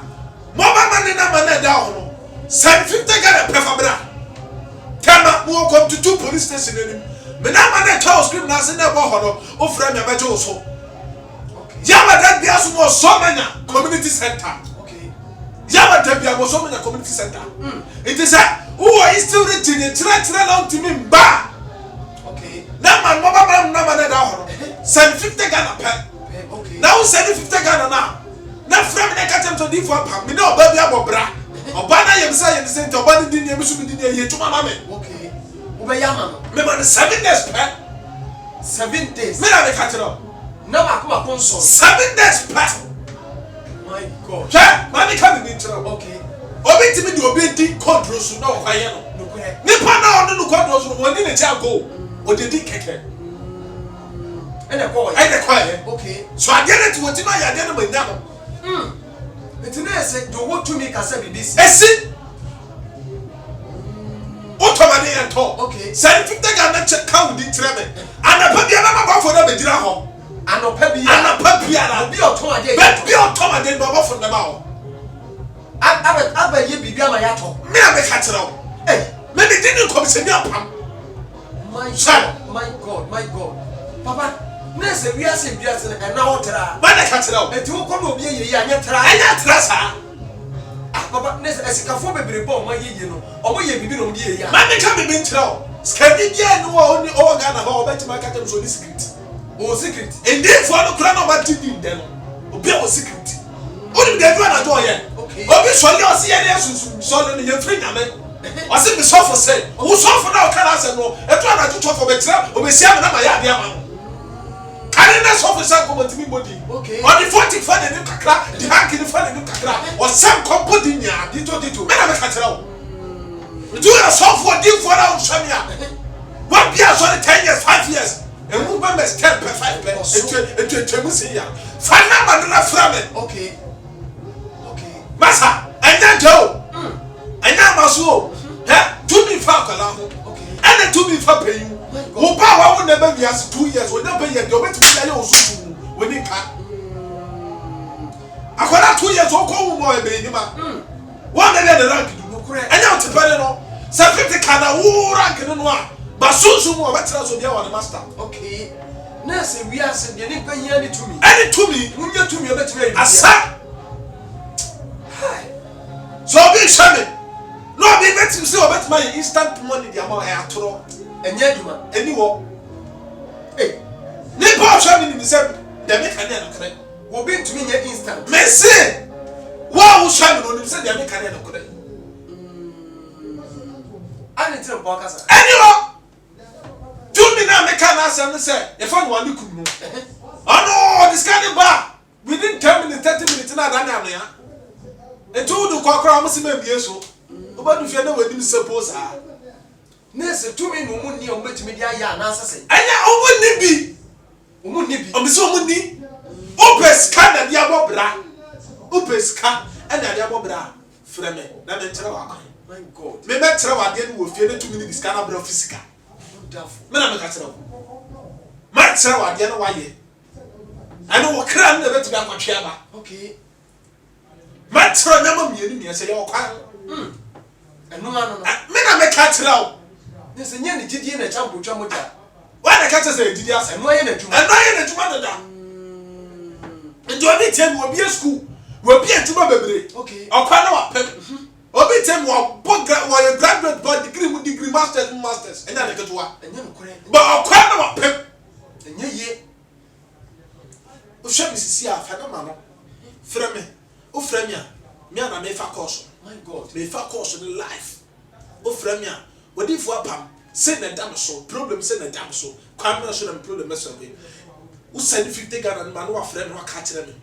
Mo ba mane na mane da ho no. Send 50 Ghana prefabra. Tema mo come to 2 police station enim. Me na mane tell script na se na bo ho no, o fra me abeje wo so. Yawa da bia so mo so menya community center. Yawa da bia mo so menya community center. It is who are still written in tira long to me ba. Okay. Na man mo ba na man da ho. Send 50 Ghana per. Okay. Now send 50 Ghana na. Na from na ka tem to di for pam. Me na oba bia bobra. Oba na yem say yem center oba ni din yem su mi din ye tuma ma me. Okay. Oba ya mama. Me man 7 days per. 7 days. Me na me ka tiro. Na ba ko konso. 7 days per. My God. Yeah, man ka me tiro. Okay. Obi timi di obi di control so na kwaye no. Nokure. Nipa na onu no control so woni ne cha go. Odedi keke. Ene ko. Okay. So agene ti woti na ya de no manya no. Eti na ese do what to me ka se bi this. Esi. Otomade ento. Okay. Send 50 Ghana check count di treme. Anapa bia na ma for na be dira ho. Anopa bia na obi oton ade. Be otomade no ba for na ba ho. Aba ye bibia ma ya to. Me a be ka kire wo. Eh, me de din ko se ni apam. My God. Papa, na se wi ase bia se na hotra. Ma de ka kire wo. Eti wo ko no obi ye anya tra. Anya tra sa. Papa, na se esikafo bebre bo ma ye no. Omo ye bibi no ye ya. Ma de ka me be kire wo. Skadi bia no wo ni o Ghana ho obeti ma ka tem so ni secret. O secret. Indi for no kura no ba tidi den no. Obi o secret. Oni de do na do ye. Okay. Obi so le o se ye ne sunsun so le ye free na me. O se be so for say. Wo so for na o kana ase no. Etu na to for be tira obesia me na ma ya de ama no. Kani na so for say ko motimi body. Okay. On the 40 fa de kakra, the hank ni fa de kakra. O sam kompo di nya dito. Me na me ka tira wo. Do you so for di for na o shamia. What be so 10 years, 5 years. And who members 10 per 5 per. It musi ya. Fa na ma na fra me. Okay. Masa, enya jo. Enya maso. To me fa kala ho. Okay. And to me fa pay you. Wo ba wa wo na ba wiase 2 years, wo na ba ye de obetimi ya ye osusu. We ni ka. Akwara 2 years o ko wo mo e be ni ma. Wo na be the rank du no kure. Enya o tepare no. Sa 50 kana wo rank no a. Ba sunsun mo betra so dia wa the master. Okay. Na se wi ase de ni panya ni tumi. Any tumi, Munya tumi obetimi ayi. asa. So be shame. No be betim say obet my instant money the amount I atoro. Enya duma. Any wo. Eh. Ni pa shame ni say dem make an na kre. Wo be ntumi nya instant. Me say wa wo shame no ni say dem make an na kre. Ani tire bo kasa. Any wo. Do me na make an answer no say e fa no one kunu. Oh no, this kind of bar. Within 10 minutes 30 minutes na da na ya. Etu du kwakra mo se ma bie so. Obadu fie na wadi mi suppose ah. Nese tumi no mu ni o betimi dia ya na asase. Anya omu ni bi. Omu ni bi. O mi se omu ni. Opeska na dia bobra. Opeska na dia bobra. Freme na me nkyere wa kwan. My God. Me me kyere wa de no wo fie na tumi ni diska na bra physical. Wonderful. Me na me ka kyere wo. matter wa de na wa ye ane wo kra na betu ba kwatwe aba okay matter na ma mienu mi ese ye okwan enu ano no me na me ka tira o ne se nye ne gidie na champo twa moja wa na ka tse didi ase enu aye na dwuma dada nti obi tem obi school obi atuma bebre okay okwan na wa pem obi tem wo graduate but degree masters enya na ketua enya no kore ba okwan na wa pem enya ye o hwe misisi a fa na ma no frɛ me o frɛ me a me ana me fa course my god me fa course in life o frɛ me a wodi fu apam say na dam so problem say na dam so kwan na so na problem so be o send 50 Ghana ma no wa frɛ me wa ka kyerɛ me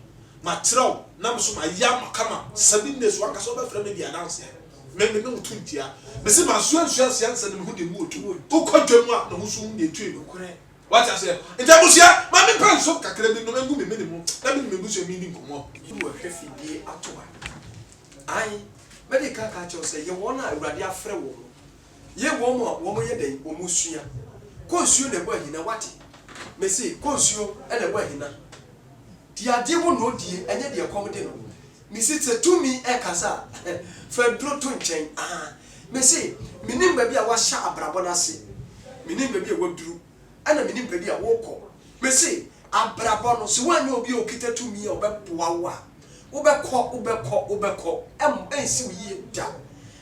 ma trɛw na me so ma ya makama 7 days wa ka so be frɛ me di announce me mutuntia me se ma so ansuansia nsa na me hu de mu otu o kwadwam a na hu so hu de tue no kore what I say ntabusia ma me pan so kakra bi no mengu me mu na me busia mi ni nkomo wo hwefidie atoa ai medical ka cho say ye wona awurade afrɛ wo ye wo mo ye den wo mo sua konsuo na gba hina wate me say konsuo na gba hina di ade wo no die enye de kom de no me say tumi e kasa fa dro to nchen me say minim ba bi a wa sha abrabo na se minim ba bi a waduru ana minim ba bi a wo me say abrabo no so wanya obi okita tumi e obeboa wa wobekɔ ensi wiye da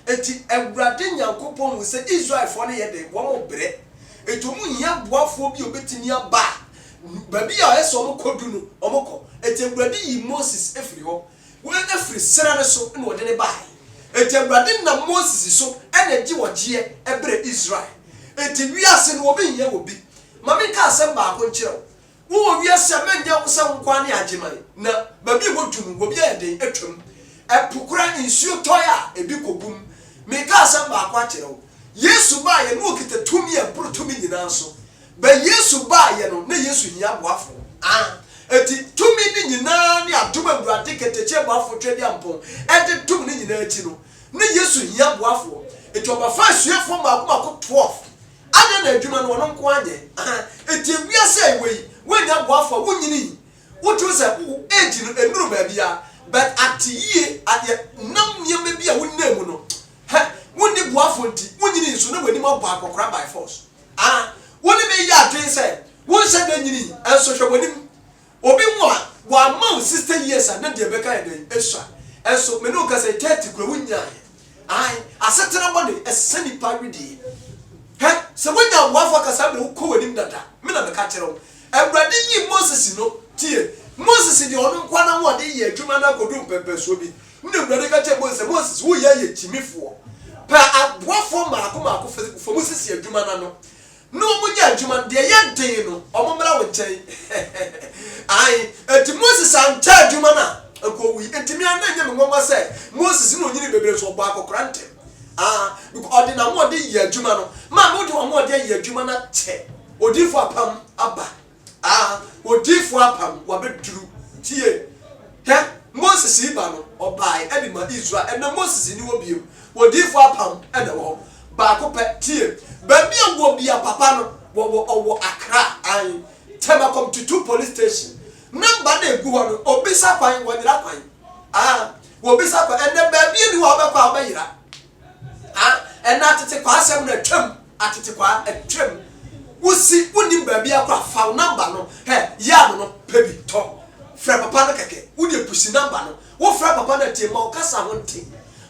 eti awurade nyankopɔn hu sɛ Israel fo ne ye de wo mo bre eti mu hia boafo bi obetini aba ba bi a eso mo kodu no omokɔ eti awurade yi Moses efiri hɔ wo efiri sra ne so ne wode ne bai eti awurade na Moses so ene gi wogie ebre Israel eti wiase no obi hia obi mame ka asɛm ba ko nkyerɛw wo wiase menya wo sɛ nkwa ne agyeman na ba bi wodum wo bi eden atwam epukura nsuo toya ebi kogum me ka asɛm ba ko akyerɛw Yesu ba ye no okita tumi e bro tumi nyina so ba Yesu ba ye no na Yesu hia boafo eti tumi ni nyina ne adoma Awurade keteche boafo twedi ampon ede tumi ni nyina achi no na Yesu hia boafo eti obafa asuafo maako 12 ana na adwuma no wono nko anye eti wiase ewe wenya boafo wunyini wotu se age no enuru ba bia but atiye ade nam nyema bia wonnam no wonni boafo nti wunyini so na wani ma bo akokora by force woni me ya adwen se won se da nyini enso hwe wonim obi mu a wa ma 60 years na de beka ya den esua enso me no ka se 30 kura wunya asetena body esani parody se wonya boafo ka sa be ko wanim dada me na beka kyerɛw Awurade yi Moses no tie Moses di ono nkwa na wo de ye adwuma na kodum pepeso bi ne Awurade ka kyerɛ Moses wo ye chimifo pa aboafo maako fo Moses ye adwuma na no mo nya adwuma de ye den no omomra wo nkyɛn eti Moses anta adwuma na ko wi enti mi ana nya me ngwa sɛ Moses no nyini bebre so ba akokora ntem because ordinary mo de ye adwuma no ma mo de mo de ye adwuma na che odifo apam aba odifo apam wabeduru tie Moses iba no obai edima Israel and Moses ni wobiem odifo apam ede wo ba ko pe tie ba bia wo bia papa no wo Accra tema come to 2 police station number na egu ho no obisa kwan wonyira kwan obisa kwan and ba bia ni wo ba kwa ba yira and atete kwa asem na twam atete kwa atwam wusi unim baby akwa fa number no ya no pebi to fra papa no keke uni epusi number no wo fra papa na tie ma o kasa ho nti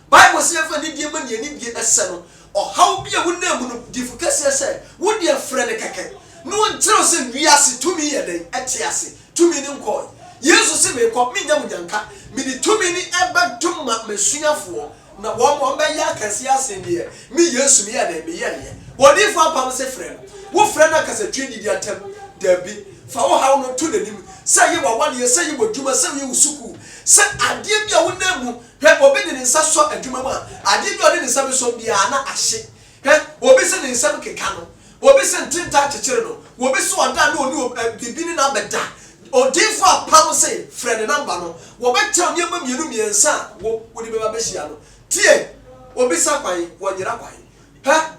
Bible say fa ni die ma ni ani die ese no o haw bia wonam no difukasi ese wo die fra ne keke no nkyerɛ se wiase tumi yɛ den ɛte ase tumi ni nkɔ Yesu se me kɔ me nya munyanka me di tumi ni eba tumma mesuafo na wo be ya kase ase ne me Yesu me yɛ den me yɛ ne wo di fa pam se fra wo fra na kasa twi di atem dabi fa wo haw no to nanim sɛ ye wa wane sɛ ye bodwuma sɛ ye usuku sɛ ade bia wo namu hwɛ obi de ne nsa so adwuma ma ade bia de ne nsa bi so bia na ahye hwɛ obi sɛ ne nsa keka no obi sɛ ntinta kyekere no obi sɛ oda na oni bibi ni na beda odifo apam sɛ frɛ ne number no wo bekyɛ nyema miensa wo di beba behia no tie obi sa kwan wo nyira kwan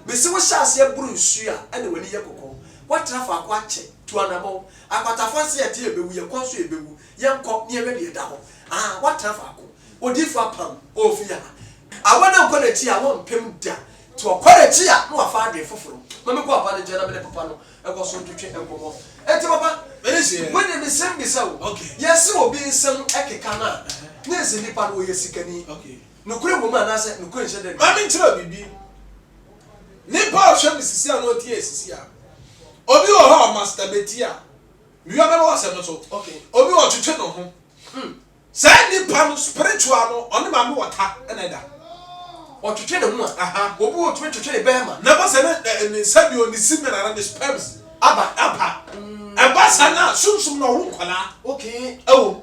me se wo hyase buru nsu a ene wani ye kokko watrafa akwa ache to anamo akwatafo se yete ebewu ye kwanso ebewu ye nkọ ne ewe de da ho what trafako odifu apam ofia awona nkọ na chi a won pem da to okọ chi a no afa de foforo mame ko apa ne jena me papa no eko so ntwetwe enkomo enti papa when the same be so okay yes obi nsem ekeka na na ese nipa no ye sikani okay no kure mo ma na se no kure nche de mame ntira bibi nipa o hwe misisi a no tie esisi a obi o ha master betia mi wa me wa se no so okay obi o twetwe no ho say nipa no spiritual no oni ma me wata na da o twetwe ne ho a obi o twetwe ne be ma na ba se ne sabi o ni simena na ne sperms aba aba sana sumsum no ho kwala okay ewo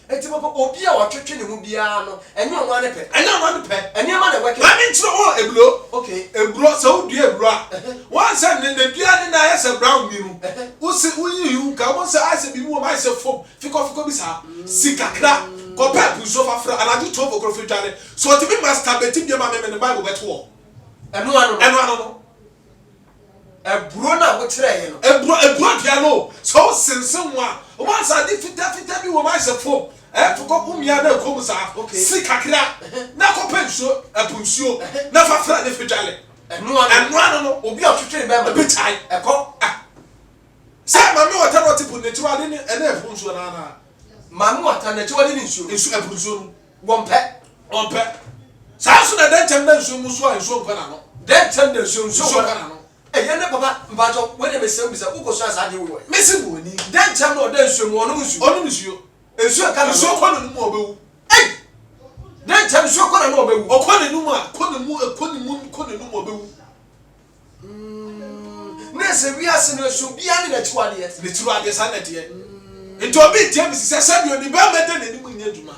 enti papa obi a watwetwe ne ho bia no enye onwa ne pe enye ma na weke ma me ntro o eblo okay ebro so du ebro a wan se ne dua ne na ya se brown ni no usi uyi ka won se ase bi wo ma se fom fiko bi sa sikakra ko pep so fa fra anaju to okro fitare so ti bi master beti bi ma me ne bible beto enu ano no ebro na wo kire ye no ebro dia no so sensen wa wan sa di fita bi wo ma se fom fiko umia na ko musa sikakra na ko pep so apunsuo na fa fra ne fitare enu ano no obi a twetwe ne be ma betai eko say mama wata no tipo ne tiwa ne na apunsuo na mama wata na tiwa ne nsuo ensu apunsuo wompe saa so na dentem na nsuo mu so a nsuo nkwa na no dentem na nsuo nkwa na no ye ne papa mbajo we ne mesem bisa ukoso asa de wo mesi bo ni dentem na oda nsuo mu onum nsuo ensuo ka na nsuo kwa no mu obewu dentem nsuo kwa na obewu okwa ne numu a kwa ne mu obewu nese wiase no so bia ne na tiwade sa na de nti obi tie mi sise sabi oni ba mede na ni mu nya djuma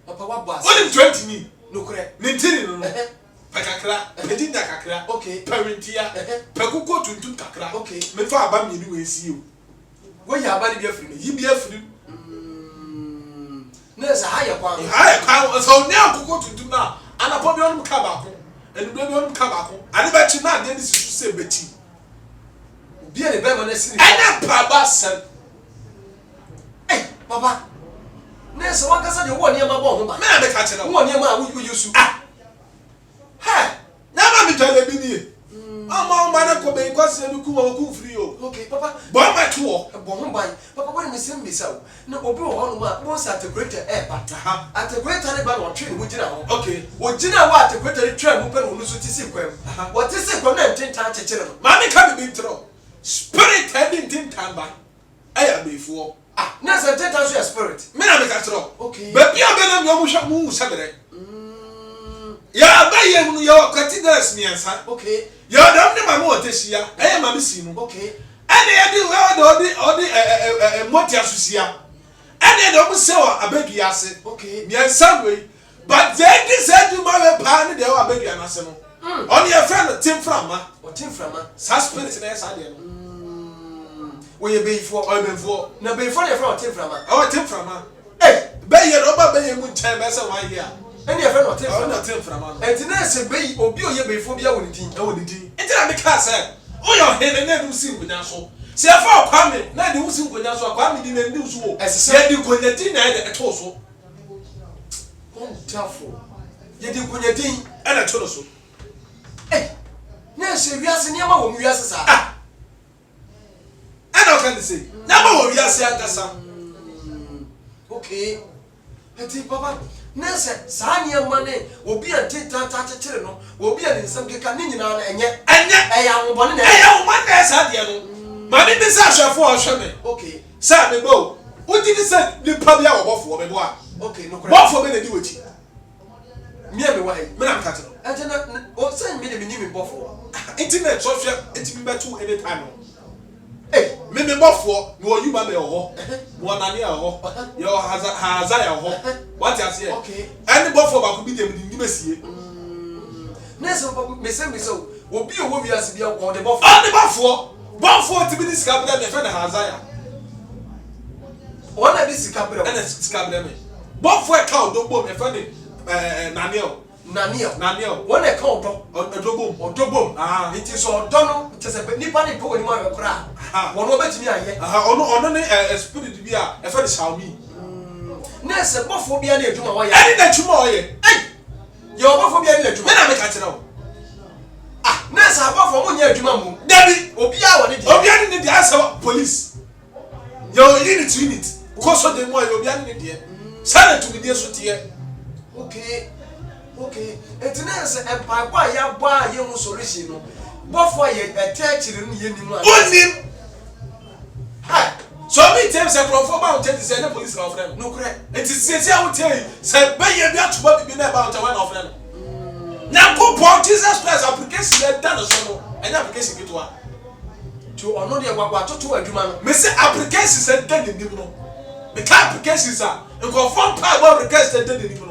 papa wa boss oni 20 ni nokure ni tiri no pakakra pedinda kakra okay parentia pakuko tuntum kakra okay me fa aba mi ni we si o wo ya aba ni bia firi yi bia firi nese ha ya kwa so ni akuko tuntum na anapo bi onum ka ba ko enu bi onum ka ba ko ani ba chi na de ni sisu se beti bia ne be ma na sini ana pa ba sem papa nese wakasa de wo niam abo ho ba me na be ka kire wo niam a wo yusu na ma mi tale bi ni ama na ko be kwase bi ku wo ku free o okay papa bo ma to bo ho ban papa wo ni sem bisa wo na obi wo ho no ma wo sa integrator bata integrator ne ba no twe mu gina ho okay wo gina wa integrator ne twa mu pe no so ti si kwam wo ti si kwam na ntinta chekere no ma mi ka bi ntro spirit heading tintan ba aya befuo na se ntinta so ya spirit me na me ka tro okay ba bia be na mi o mu hwa mu sabere ya ba ye mu yo cathedrals ni ansa okay ya dam ne ma mo otehia aya ma mi si no okay ene ye di we odi moti asusia ene de o se wa abadu ase okay mi ansa we but they dis edu ma we pa ne de wa abadu anase no on your friend Tim Frama o Tim Frama sa spirit na esa de no wo ye beifo o beifo na beifo ne fra o Tim Frama o Tim Frama be ye no ba be ye mu nchen be se wa ye a eni e fra no Tim Frama Frama no Tim Frama no enti na se bei obi o ye beifo bia wo ni din enti na me ka se o yo hele na du si nkonya so se afa kwa me na de usi nkonya so kwa me di na ndi usu wo ye di nkonya din na de eto so wonderful ye di nkonya din e na to so na se wiase niam wo mu wiase sa e na kan say na ma wo wiase akasa okay enti papa na se sa niam ne obi antita ta chekere no obi a nsam keka ne nyina na enye ya wobone na ya wo man na sa de no ma bi sa hwefo o hwe me okay sa me bo udi ni sa nipa bia wo bofo me bo a okay no bofo be na di wachi mia me wai me na mka te no enti na o se me de me ni me bofo internet so hwe enti me betu anytime no me bofo no you ma me ho no na ne ho yo haza ya ho what you say okay any bofo ba ku bi dem di besie nese papa me se me so obi o wo wiase bia ko de bofo ah de bofo ti bi ni sika bia me fe na haza ya ona di sika bra na sika bra me bofo e ka odogbo me fe ni na ne o Naniel. One account Odobom. It is all done. It is a Nipani to anyone cry. One over to me. On a spirit to be a friend shall be. Ness, a bophobia near Juma. I didn't tomorrow. Your bophobia near Juma. I make it now. Ness, I bought for 1 year Juma. Daddy, Obia didn't answer police. You're in it. Because of the one you'll be in the Send it to me, dear Sotia. Okay. It's an answer and by why you buy your solution. But for you, attach it in your so many times I perform out to the police of them. No, correct. It is since I will tell you, said, by your to what be about one of them. Now, go Jesus Christ application that done a solo and application to honor your what to a human. Mr. Applications and dead in the the applications are and go from power request and dead in the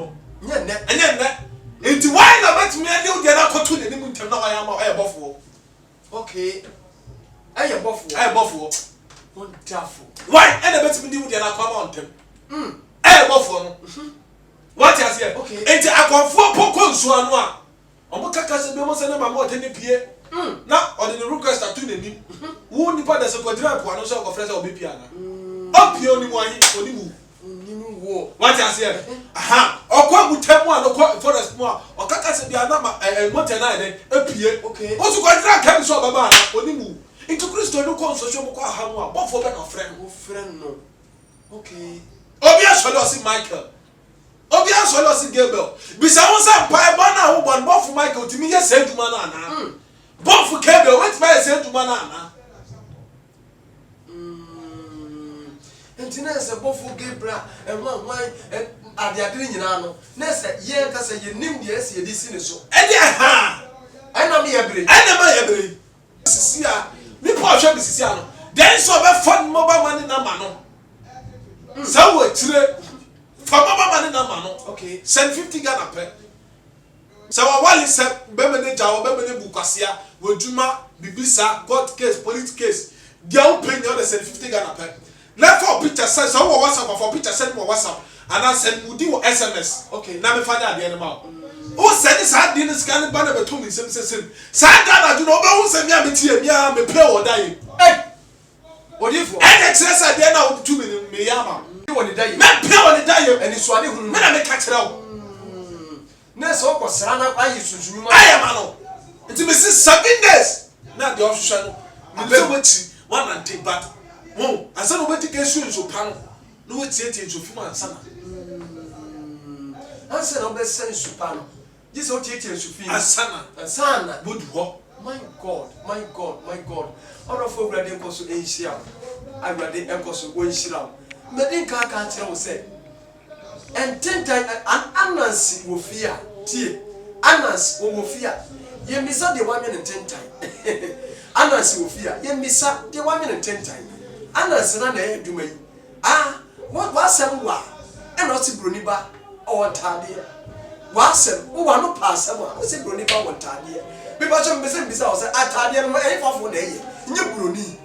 and yet, it's why not me and you get up to the moon to know I am a buffalo. Okay, I am buffalo. Wonderful. Why? And I bet me you can come on them. Eh, buffalo. What is here? Okay. And I come for Pocon Swanwa. Omokaka be mo se na ma mo teni pie. Na odi the request atu na nim. Wo nipa da se ko dira po anu so ko fresa obi pia na. Opi oni mo ahi oni mu. Nim wo. What is here? Aha. Okwa gutemu an okwa forest mo. Okaka se bia na ma motor na de epie. Okay. Wo su ko dira kam so baba na oni mu. Into Christo no kon so mo kwa ha mo a. Bo fo be na friend no. Okay. Obi asolo si Michael. Obi asolo si Gabriel. Bisa won say pa ba na wo bon bo fu Michael timi ye se duma na na. Bo fu Gabriel wet ba se duma na na. Entina se bo fu Gabriel e wan adiadiri nyina no. Na se ye ka se ye nim de se ye di si ne so. E de ha. Ai na me ye bre. Ai na ma ye bre. Sisi a mi po hwe bi sisi a no. Den so be fund mobile money na ma no. So we tire for mama money na ma no. Okay. Send 50 Ghana per. So wali se be manager o be manager bukwasea woduma bibisa court case police case. Dia o pay na send 50 Ghana per. Left for picture send so WhatsApp for picture send mo WhatsApp and I send mudi o SMS. Okay. Na me father ade ma. O send sa de ne scan ba na beto mi sem sa da do no be hu sem ya me tie mi a me pay o dai. Eh. Odifo. And exercise there na o tu me yama. Me pay on the day and it's one who na me catch out. Na so ko sra na ayi sunsunuma. Ayi ma no. It me 7 days. Na the official no. Me be wechi one and take back. Mo, asa no wechi ke su so pa no. No wechi etie so fi man sana. Asa no be sen su pa no. This o tie so fi. Asana. Bodu ho. My God. All of Obrade Enkoso Enshia. Agrade Enkoso Enshia. Medin kaka kire wo se. Ententan an Anansi wo fia. Tie. Anas wo fia. Ye misa de wame ententan. Anansi wo fia. Ye misa de wame ententan. Anansi na eduma yi. What wasem wa? E no ti broni ba o tade. Wasem wo wa no pa asem a. O si broni ba wo tade. Me ba cho mbese mbisa o se atade no e fafo na ye. Nye broni.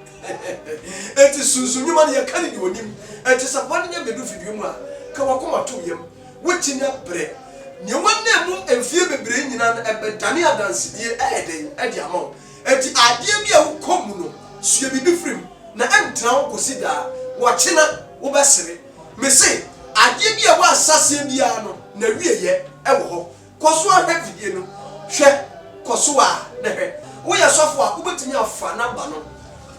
Eti sunsun nyuma ne yakani di onim. Eti sabone nya bedu fidio mu a ka wakoma to yam. Wuti nya bre. Ne wanna mu emfie bebre nyina na ebedane adansedie eden edi amon. Eti ade bi a wukomu no sue bi dufrim na entra wo kosida wo chena wo besere. Me se ade bi a wo asase bia no na wieye ewo ho. Koso ahwe fidie no. Hwe koso a na hwe. Wo ya sofo a wobetumi afa number no.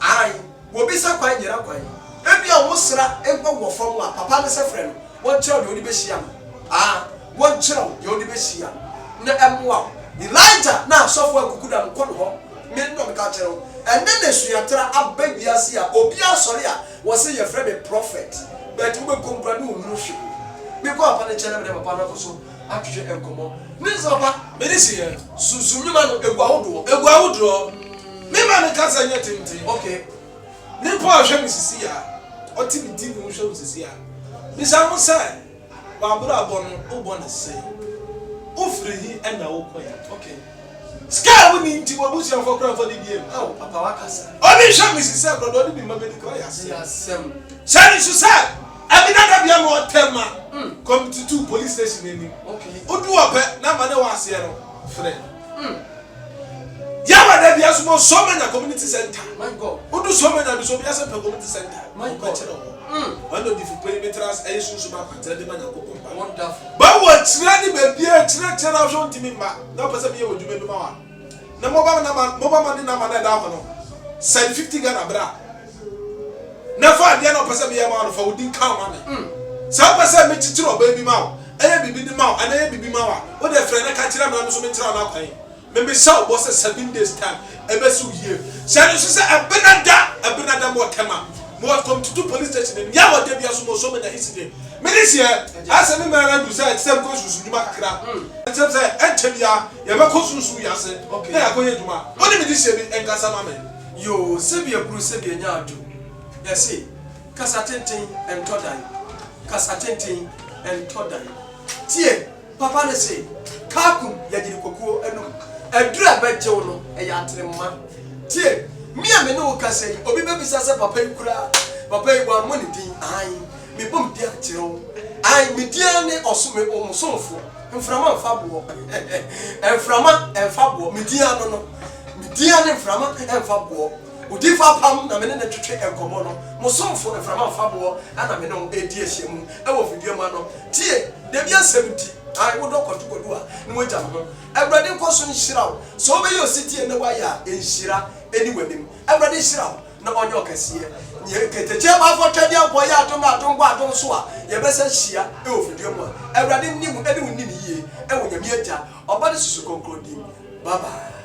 Ai, wo bisa kwan nyira kwan. Ebi a wo sra enko wo fam a papa ne se frɛ no. Won kyerɛ de oni be hia no. Won kyerɛ de oni be hia. Na emwa. Elijah na sofo akukuda nko no ho. Me no me ka kyerɛ wo. Ene ne suatra abawiase a obi asɔre a wo se ye frɛ me prophet. But wo be kompra ne wo mu hwe. Me ko apa ne kyerɛ me de papa na so atwe enkomo. Ne zoba me disi ye. Susumnyuma no egwa me ma me kasa nya tintin. Okay. Ni po ahwe misisi ya. Oti mi di mi hwe misisi ya. Ni sa mo sai. Wa bra bo no o bo na sei. O firi hi e na wo koya. Okay. Ska wo ni nti wo busi afọ kra fo di biem. Papa wa kasa. Oni hwe misisi ya bro do ni ma me di koya. Yasem. Sani su sa. Abi na bia mo tema come to police station ni Okay. odu ope na ma na wa ase no frɛ ya ba da bia so mo so many community center. My God. Odu so many bi so bia se community center. My God. One of the perimeters e sunsu ma kwatira de ma na kokon ba. Wonderful. Ba wo tira ni be bia tira na so ntimi ma na pese bi e woduma bi ma wa na mo ba ni na ma na da ko no send 50 Ghana bra na fa dia na pese bi e ma no fa wodi kan ma me sa pese me titiro ba bi ma wo eye bibi di ma wo ana eye bibi ma wa wo de frɛ na ka tira na no so me tira na kwan me be shout boss 7 days time e be so yie say so say abenada mo tema mo come to police station ya wo de bia so me na incident me this year asa me mara do say sem ko susu duma kakra sem say enchebia ye be ko susu ya se na ya ko ye duma oni me this year bi enkasa ma me Yo, sebia bru sebia nya adu. Yesi, kasa tenten entodan. Kasa tenten entodan. Tie, papa ne say, kakum ya jiri kokuo enum. Edura bejew no e ya atremma. Tie, me me no kasa yi, obi be bisa se papa yi kura. Papa yi wa mo ne din an. Me bom dia kyerew. An me dia ne osume omsonfo. Mframa mfabo. Mframa mfabo. Me dia no. Dia ne mframa mfabo. Udi fa pam na me ne twetwe enkomo no. Mosomfo mframa mfabo ana me no edi ahyemu. E wo fidie ma no. Tie, de bia semti. Ai wo dokotokodu a ne mo jam ho. Awurade nkoso nhiraw. So be yo sitie ne wa ya enhira eni wanim. Awurade nhiraw na onye okasiye. Nye keteje ba fo twade ampo ya atom so a ye besa hia e wo fidie mu. Awurade nim eni wonni ne yie. E wo nyame agya. Obade susu konkrodi. Bye bye.